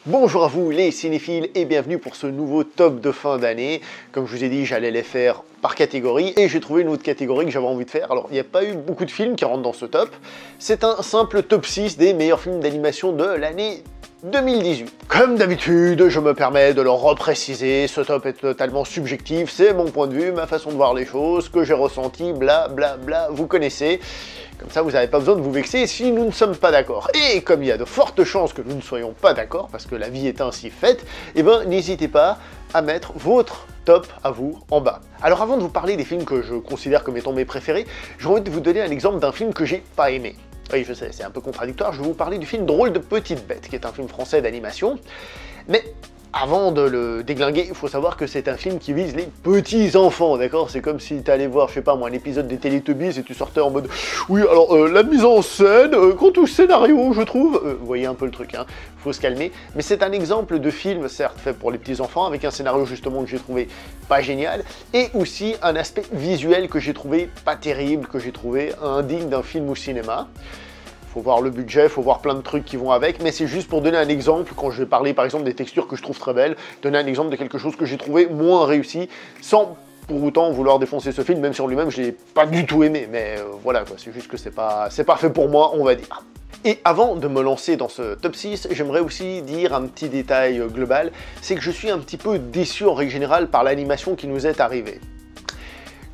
Bonjour à vous les cinéphiles et bienvenue pour ce nouveau top de fin d'année. Comme je vous ai dit, j'allais les faire par catégorie et j'ai trouvé une autre catégorie que j'avais envie de faire. Alors, il n'y a pas eu beaucoup de films qui rentrent dans ce top. C'est un simple top 6 des meilleurs films d'animation de l'année 2018. Comme d'habitude, je me permets de le repréciser, ce top est totalement subjectif, c'est mon point de vue, ma façon de voir les choses, ce que j'ai ressenti, bla bla bla, vous connaissez. Comme ça, vous n'avez pas besoin de vous vexer si nous ne sommes pas d'accord. Et comme il y a de fortes chances que nous ne soyons pas d'accord, parce que la vie est ainsi faite, eh ben n'hésitez pas à mettre votre top à vous en bas. Alors avant de vous parler des films que je considère comme étant mes préférés, j'ai envie de vous donner un exemple d'un film que j'ai pas aimé. Oui, je sais, c'est un peu contradictoire, je vais vous parler du film Drôle de petite bête, qui est un film français d'animation, mais avant de le déglinguer, il faut savoir que c'est un film qui vise les petits enfants, d'accord? C'est comme si tu allais voir, je sais pas moi, un épisode des Teletubbies et tu sortais en mode « Oui, alors, la mise en scène, quant au scénario, je trouve... Vous voyez un peu le truc, hein, faut se calmer. Mais c'est un exemple de film, certes, fait pour les petits enfants, avec un scénario justement que j'ai trouvé pas génial, et aussi un aspect visuel que j'ai trouvé pas terrible, que j'ai trouvé indigne d'un film au cinéma. Faut voir le budget, faut voir plein de trucs qui vont avec, mais c'est juste pour donner un exemple, quand je vais parler par exemple des textures que je trouve très belles, donner un exemple de quelque chose que j'ai trouvé moins réussi, sans pour autant vouloir défoncer ce film, même si en lui-même je l'ai pas du tout aimé, mais voilà quoi, c'est juste que c'est pas fait pour moi, on va dire. Et avant de me lancer dans ce top 6, j'aimerais aussi dire un petit détail global, c'est que je suis un petit peu déçu en règle générale par l'animation qui nous est arrivée.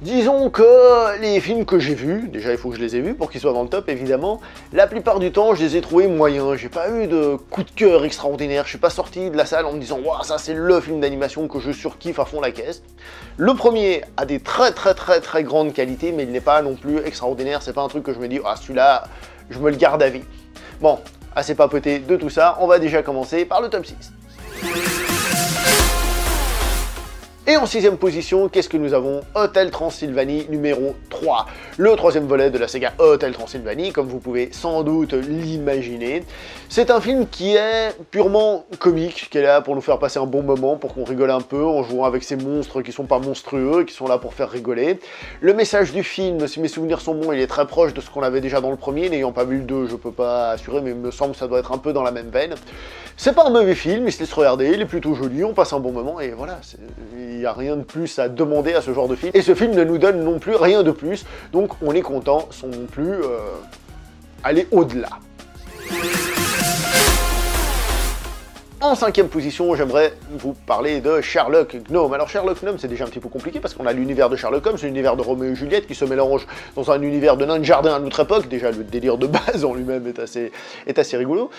Disons que les films que j'ai vus, déjà il faut que je les ai vus pour qu'ils soient dans le top évidemment, la plupart du temps je les ai trouvés moyens, j'ai pas eu de coup de cœur extraordinaire, je suis pas sorti de la salle en me disant « Waouh, ça c'est le film d'animation que je surkiffe à fond la caisse ». Le premier a des très grandes qualités, mais il n'est pas non plus extraordinaire, c'est pas un truc que je me dis « Ah celui-là, je me le garde à vie ». Bon, assez papoté de tout ça, on va déjà commencer par le top 6. Et en 6ème position, qu'est-ce que nous avons? Hotel Transylvanie numéro 3. Le troisième volet de la saga Hotel Transylvanie, comme vous pouvez sans doute l'imaginer. C'est un film qui est purement comique, qui est là pour nous faire passer un bon moment, pour qu'on rigole un peu, en jouant avec ces monstres qui sont pas monstrueux, qui sont là pour faire rigoler. Le message du film, si mes souvenirs sont bons, il est très proche de ce qu'on avait déjà dans le premier. N'ayant pas vu le 2, je peux pas assurer, mais il me semble que ça doit être un peu dans la même veine. C'est pas un mauvais film, il se laisse regarder, il est plutôt joli, on passe un bon moment, et voilà, il n'y a rien de plus à demander à ce genre de film. Et ce film ne nous donne non plus rien de plus, donc on est content sans non plus aller au-delà. En 5ème position, j'aimerais vous parler de Sherlock Gnome. Alors Sherlock Gnome, c'est déjà un petit peu compliqué parce qu'on a l'univers de Sherlock Holmes, l'univers de Roméo et Juliette qui se mélange dans un univers de nains de jardin à notre époque. Déjà, le délire de base en lui-même est assez rigolo.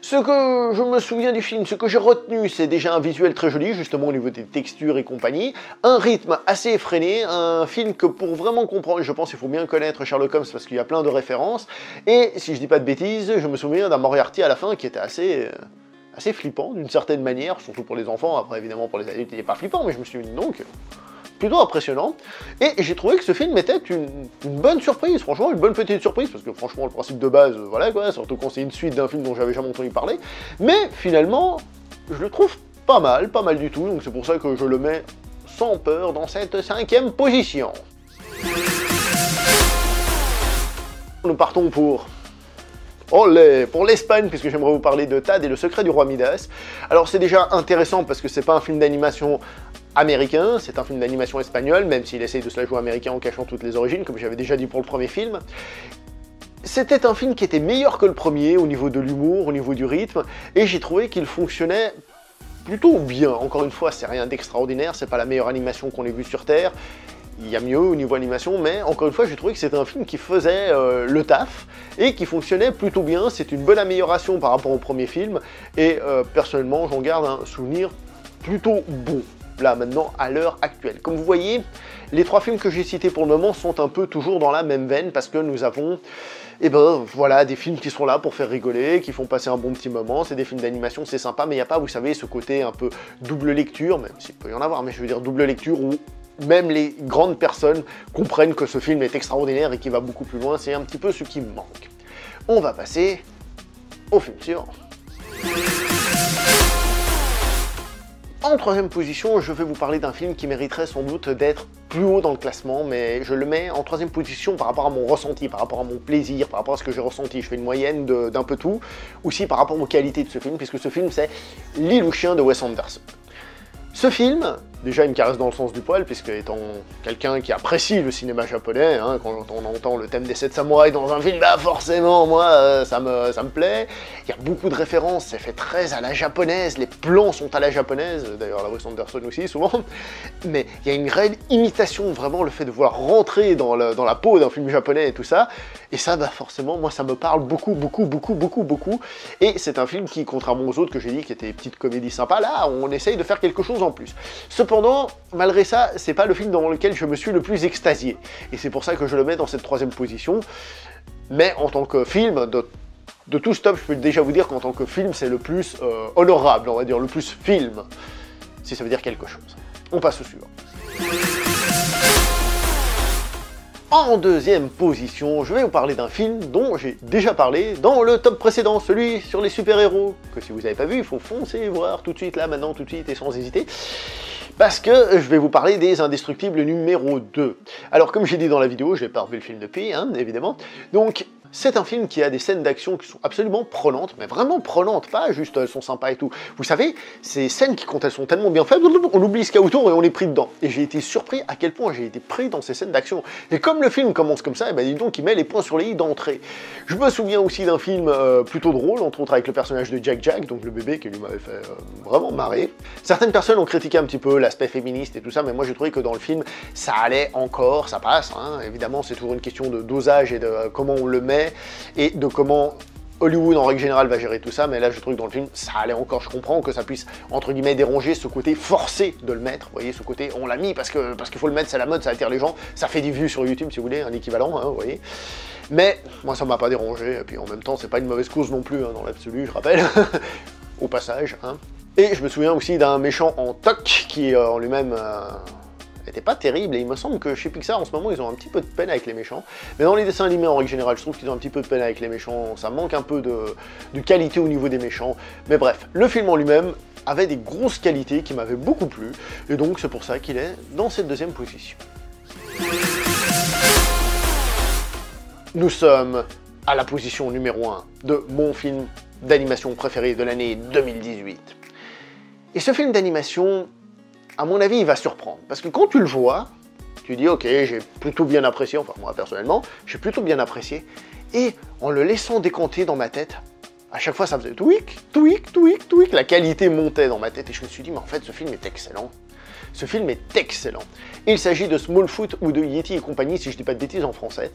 Ce que je me souviens du film, ce que j'ai retenu, c'est déjà un visuel très joli, justement au niveau des textures et compagnie, un rythme assez effréné, un film que pour vraiment comprendre, je pense qu'il faut bien connaître Sherlock Holmes parce qu'il y a plein de références, et si je dis pas de bêtises, je me souviens d'un Moriarty à la fin qui était assez flippant d'une certaine manière, surtout pour les enfants. Après évidemment pour les adultes il n'est pas flippant, mais je me suis dit donc plutôt impressionnant, et j'ai trouvé que ce film était une bonne surprise, franchement une bonne petite surprise, parce que franchement le principe de base, voilà quoi, surtout quand c'est une suite d'un film dont j'avais jamais entendu parler, mais finalement je le trouve pas mal du tout, donc c'est pour ça que je le mets sans peur dans cette 5ème position. Nous partons pour l'Espagne, puisque j'aimerais vous parler de Tad et le secret du roi Midas. Alors c'est déjà intéressant parce que c'est pas un film d'animation américain, c'est un film d'animation espagnol, même s'il essaye de se la jouer américain en cachant toutes les origines, comme j'avais déjà dit pour le premier film. C'était un film qui était meilleur que le premier au niveau de l'humour, au niveau du rythme, et j'ai trouvé qu'il fonctionnait plutôt bien. Encore une fois, c'est rien d'extraordinaire, c'est pas la meilleure animation qu'on ait vue sur Terre, il y a mieux au niveau animation, mais encore une fois, j'ai trouvé que c'était un film qui faisait le taf et qui fonctionnait plutôt bien. C'est une bonne amélioration par rapport au premier film, et personnellement, j'en garde un souvenir plutôt bon, là, maintenant, à l'heure actuelle. Comme vous voyez, les 3 films que j'ai cités pour le moment sont un peu toujours dans la même veine, parce que nous avons, voilà, des films qui sont là pour faire rigoler, qui font passer un bon petit moment. C'est des films d'animation, c'est sympa, mais il n'y a pas, vous savez, ce côté un peu double lecture, même s'il peut y en avoir, mais je veux dire double lecture où même les grandes personnes comprennent que ce film est extraordinaire et qu'il va beaucoup plus loin. C'est un petit peu ce qui me manque. On va passer au film suivant. En En troisième position, je vais vous parler d'un film qui mériterait sans doute d'être plus haut dans le classement, mais je le mets en troisième position par rapport à mon ressenti, par rapport à mon plaisir, par rapport à ce que j'ai ressenti. Je fais une moyenne d'un peu tout, aussi par rapport aux qualités de ce film, puisque ce film c'est L'île aux chiens de Wes Anderson. Ce film, déjà il me caresse dans le sens du poil, puisque étant quelqu'un qui apprécie le cinéma japonais, hein, quand on entend le thème des 7 samouraïs dans un film, bah forcément, moi, ça me plaît. Il y a beaucoup de références, c'est fait très à la japonaise, les plans sont à la japonaise, d'ailleurs la Wes Anderson aussi souvent, mais il y a une réelle imitation, vraiment le fait de vouloir rentrer dans la peau d'un film japonais et tout ça, et ça, bah forcément, moi ça me parle beaucoup, et c'est un film qui, contrairement aux autres que j'ai dit, qui étaient des petites comédies sympas, là, on essaye de faire quelque chose en plus. Cependant, malgré ça, c'est pas le film dans lequel je me suis le plus extasié. Et c'est pour ça que je le mets dans cette troisième position. Mais en tant que film, de tout ce top, je peux déjà vous dire qu'en tant que film, c'est le plus honorable, on va dire, le plus film. Si ça veut dire quelque chose. On passe au suivant. En deuxième position, je vais vous parler d'un film dont j'ai déjà parlé dans le top précédent, celui sur les super-héros, que si vous n'avez pas vu, il faut foncer voir tout de suite, là, maintenant, tout de suite, et sans hésiter, parce que je vais vous parler des Indestructibles numéro 2. Alors, comme j'ai dit dans la vidéo, je n'ai pas revu le film depuis, hein, évidemment, donc c'est un film qui a des scènes d'action qui sont absolument prenantes, mais vraiment prenantes, pas juste elles sont sympas et tout. Vous savez, ces scènes qui, quand elles sont tellement bien faites, on oublie ce qu'il y a autour et on est pris dedans. Et j'ai été surpris à quel point j'ai été pris dans ces scènes d'action. Et comme le film commence comme ça, et ben dis donc, il met les points sur les i d'entrée. Je me souviens aussi d'un film plutôt drôle, entre autres avec le personnage de Jack, donc le bébé qui lui m'avait fait vraiment marrer. Certaines personnes ont critiqué un petit peu l'aspect féministe et tout ça, mais moi j'ai trouvé que dans le film, ça allait encore, ça passe, hein. Évidemment, c'est toujours une question de dosage et de comment on le met, et de comment Hollywood en règle générale va gérer tout ça, mais là je trouve que dans le film ça allait encore. Je comprends que ça puisse entre guillemets déranger ce côté forcé de le mettre, vous voyez, ce côté on l'a mis parce qu'il faut le mettre, c'est la mode, ça attire les gens, ça fait des vues sur YouTube si vous voulez, un équivalent, hein, vous voyez. Mais moi ça m'a pas dérangé, et puis en même temps c'est pas une mauvaise cause non plus, hein, dans l'absolu, je rappelle, au passage. Hein. Et je me souviens aussi d'un méchant en toc qui en lui-même n'était pas terrible, et il me semble que chez Pixar en ce moment ils ont un petit peu de peine avec les méchants, mais dans les dessins animés en règle générale je trouve qu'ils ont un petit peu de peine avec les méchants, ça manque un peu de qualité au niveau des méchants, mais bref, le film en lui-même avait des grosses qualités qui m'avaient beaucoup plu, et donc c'est pour ça qu'il est dans cette deuxième position. Nous sommes à la position numéro 1 de mon film d'animation préféré de l'année 2018. Et ce film d'animation, à mon avis, il va surprendre. Parce que quand tu le vois, tu dis, ok, j'ai plutôt bien apprécié, enfin moi personnellement, j'ai plutôt bien apprécié. Et en le laissant décanter dans ma tête, à chaque fois ça faisait tweak, la qualité montait dans ma tête. Et je me suis dit, mais en fait, ce film est excellent. Ce film est excellent. Il s'agit de Smallfoot ou de Yeti et compagnie, si je dis pas de bêtises en français.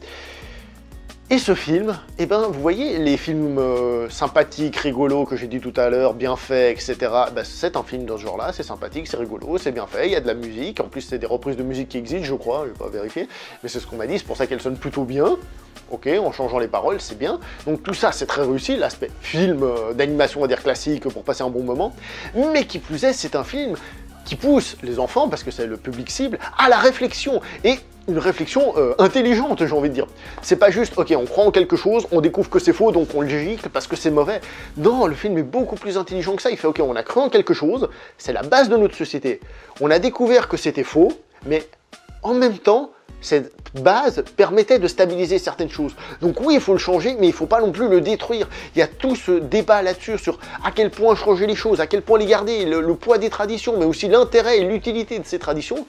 Et ce film, eh ben, vous voyez les films sympathiques, rigolos que j'ai dit tout à l'heure, bien faits, etc. Ben, c'est un film dans ce genre-là, c'est sympathique, c'est rigolo, c'est bien fait, il y a de la musique, en plus c'est des reprises de musique qui existent, je crois, je vais pas vérifier, mais c'est ce qu'on m'a dit, c'est pour ça qu'elles sonnent plutôt bien. Ok, en changeant les paroles, c'est bien. Donc tout ça, c'est très réussi, l'aspect film d'animation, on va dire classique, pour passer un bon moment. Mais qui plus est, c'est un film qui pousse les enfants, parce que c'est le public cible, à la réflexion. Et une réflexion intelligente, j'ai envie de dire. C'est pas juste, ok, on croit en quelque chose, on découvre que c'est faux, donc on le gicle parce que c'est mauvais. Non, le film est beaucoup plus intelligent que ça. Il fait, ok, on a cru en quelque chose, c'est la base de notre société. On a découvert que c'était faux, mais en même temps, cette base permettait de stabiliser certaines choses. Donc oui, il faut le changer, mais il ne faut pas non plus le détruire. Il y a tout ce débat là-dessus sur à quel point changer les choses, à quel point les garder, le poids des traditions, mais aussi l'intérêt et l'utilité de ces traditions,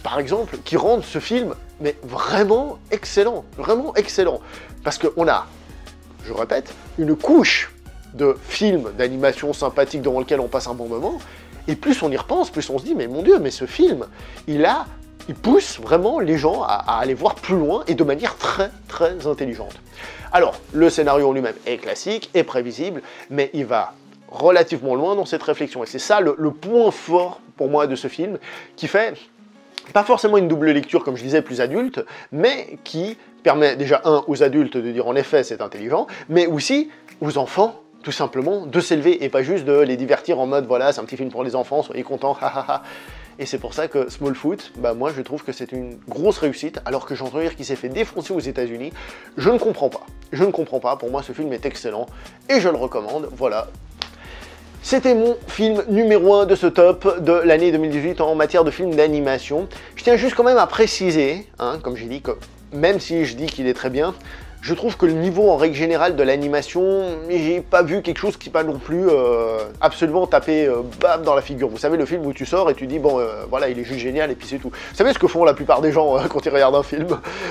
par exemple, qui rendent ce film mais vraiment excellent. Vraiment excellent. Parce qu'on a, je répète, une couche de films d'animation sympathique dans lequel on passe un bon moment, et plus on y repense, plus on se dit, mais mon Dieu, mais ce film, il pousse vraiment les gens à aller voir plus loin et de manière très très intelligente. Alors, le scénario en lui-même est classique, est prévisible, mais il va relativement loin dans cette réflexion. Et c'est ça le point fort pour moi de ce film, qui fait pas forcément une double lecture, comme je disais, plus adulte, mais qui permet déjà, aux adultes de dire en effet c'est intelligent, mais aussi aux enfants, tout simplement, de s'élever et pas juste de les divertir en mode voilà, c'est un petit film pour les enfants, soyez contents, hahaha. Et c'est pour ça que Smallfoot, bah moi je trouve que c'est une grosse réussite, alors que j'entends dire qu'il s'est fait défoncer aux États-Unis. Je ne comprends pas. Je ne comprends pas. Pour moi, ce film est excellent et je le recommande. Voilà. C'était mon film numéro 1 de ce top de l'année 2018 en matière de film d'animation. Je tiens juste quand même à préciser, hein, comme j'ai dit, que même si je dis qu'il est très bien, je trouve que le niveau en règle générale de l'animation, j'ai pas vu quelque chose qui pas non plus absolument tapé bam dans la figure. Vous savez, le film où tu sors et tu dis bon voilà, il est juste génial et puis c'est tout. Vous savez ce que font la plupart des gens quand ils regardent un film?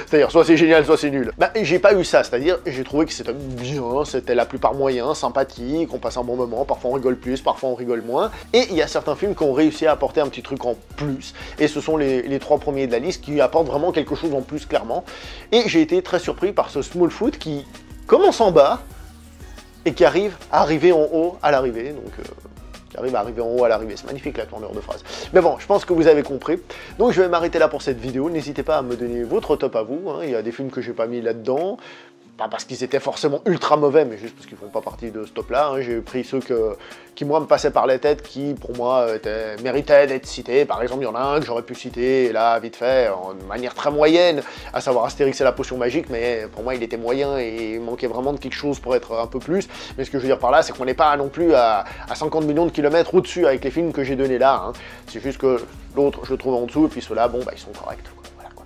C'est-à-dire soit c'est génial, soit c'est nul. Bah j'ai pas eu ça, c'est-à-dire j'ai trouvé que c'était bien, c'était la plupart moyen, sympathique, on passe un bon moment, parfois on rigole plus, parfois on rigole moins. Et il y a certains films qui ont réussi à apporter un petit truc en plus. Et ce sont les 3 premiers de la liste qui apportent vraiment quelque chose en plus clairement. Et j'ai été très surpris par ce Smallfoot qui commence en bas et qui arrive à arriver en haut à l'arrivée. Donc, qui arrive à arriver en haut à l'arrivée. C'est magnifique la tournure de phrase. Mais bon, je pense que vous avez compris. Donc, je vais m'arrêter là pour cette vidéo. N'hésitez pas à me donner votre top à vous. Hein. Il y a des films que j'ai pas mis là-dedans. Pas parce qu'ils étaient forcément ultra mauvais, mais juste parce qu'ils font pas partie de ce top-là. Hein. J'ai pris ceux qui, moi, me passaient par la tête, qui, pour moi, méritaient d'être cités. Par exemple, il y en a un que j'aurais pu citer, là, vite fait, de manière très moyenne, à savoir Astérix et la potion magique, mais pour moi, il était moyen et il manquait vraiment de quelque chose pour être un peu plus. Mais ce que je veux dire par là, c'est qu'on n'est pas non plus à 50 millions de kilomètres au-dessus avec les films que j'ai donnés là. Hein. C'est juste que l'autre, je le trouve en dessous, et puis ceux-là, bon, bah, ils sont corrects. Voilà, quoi.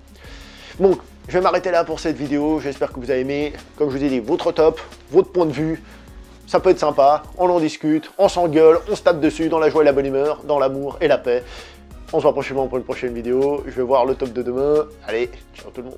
Donc, je vais m'arrêter là pour cette vidéo, j'espère que vous avez aimé, comme je vous ai dit, votre top, votre point de vue, ça peut être sympa, on en discute, on s'engueule, on se tape dessus dans la joie et la bonne humeur, dans l'amour et la paix. On se voit prochainement pour une prochaine vidéo, je vais voir le top de demain, allez, ciao tout le monde.